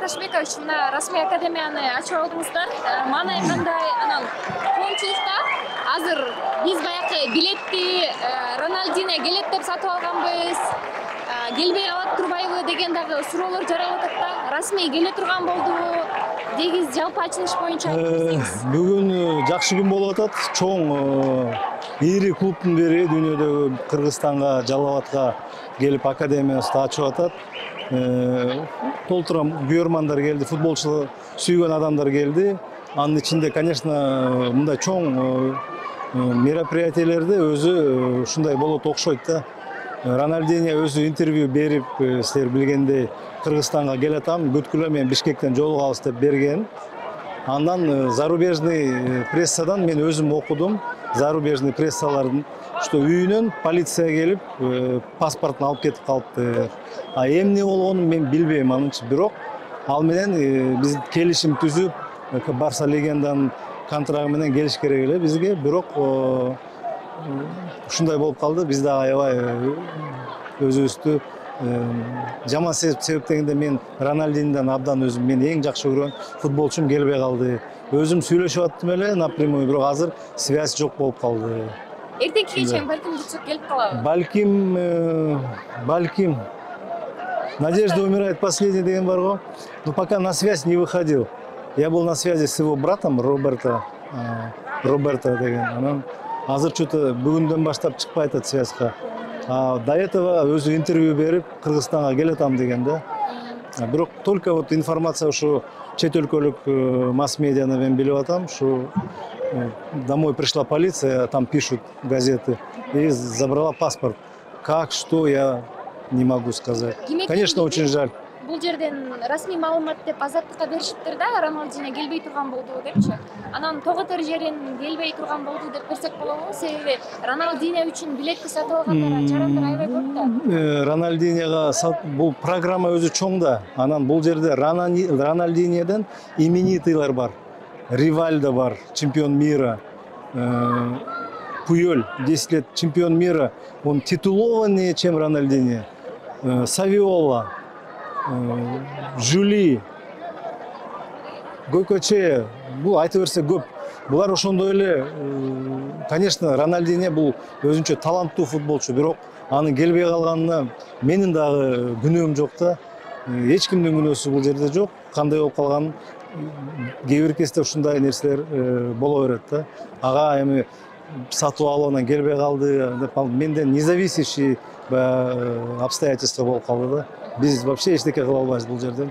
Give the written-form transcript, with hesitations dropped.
Аташбекович, мына расмий академияны ачып алдыңыздар. Мана кандай анан коомчулукта азыр биз баягы билетти Рональдино келет деп сатып алганбыз. Келбей калат турбайбы деген дагы суроолор жаралып атат да. Расмий келе турган болдубу? Дегиз жалпы ачылыш боюнча бүгүн жакшы күн болуп атат. Чоң ири клубтун бири дүйнөдөгү Кыргызстанга, Жалал-Абадка келип академиясын ачып атат. Толтура күйөрмандар келди, футболчу сүйгөн адамдар келди. Анын ичинде, конечно, мындай чоң мероприятиелерде өзү ушундай болот окшойт да. Рональдино өзү интервью берип, силер билгендей, Кыргызстанга келатам, бүткүлө мен Бишкектен жолугабыз деп берген. Андан зарубежный прессадан мен өзүм окудум. Зарубежный прессалардын что үйүнөн полиция келип, паспортун алып кетип калыпты. Эмне болгонун мен билбейм анычы, бирок ал менен биз келишим түзүп, Барса легенданын контрагы менен келиш керек эле бизге, бирок ушундай болуп калды. Биз дагы аябай өзүбүздү жаман себептегенде мен Рональдинодан абдан өзүм мен эң жакшы көргөн футболчум келбей калды. Өзүм сүйлөшүп аттым эле напрямую, бирок азыр связь жок болуп калды. эртеңки чейин балким бүтсөк келип калабы? Балким. Надежда умирает последней деген бар го. Но пока на связь не выходил. Я был на связи с его братом Роберто деген. Анан азыр что-то бүгүндөн баштап чыкпай атат связьга. До этого өзү интервью берип Кыргызстанга келетам деген да. Бирок только вот информация ушу чет өлкөлүк масс-медианы мен билип атам, что домой пришла полиция, там пишут газеты, и забрала паспорт. Как, что, я не могу сказать. Конечно, очень жаль. Бул жерден расмий маалымат деп азаттыкка беришиптир да, Рональдино келбей турган болду депчи. Анан тоготор жерин келбей турган болду деп берсек болобу? Себеби Рональдино үчүн билетти сатып алгандар жарандар аябай көп да. Рональдинога бул программа өзү чоң да. Анан бул жерде Рональдинодон именитыйлар бар. Ривальдо бар, чемпион мира. Пуйоль, 10 лет чемпион мира. Он титулованнее, чем Рональдино. Савиола, Жули, Гойкоче, бул айта берсе көп. Булар ошондой эле, конечно, Рональдино бул өзүнчө таланттуу футболчу, бирок анын келбей калганына менин дагы күнөөм жок да. Эч кимдин күнөөсү бул жерде жок. Кандай болуп калганын кээ бир кезде ушундай нерселер боло берет да. Ага эми сатып алуудан келбей калды деп, менден независящий обстоятельства болуп калды да. Биз вообще эчтеке кыла албайбыз бул жерден.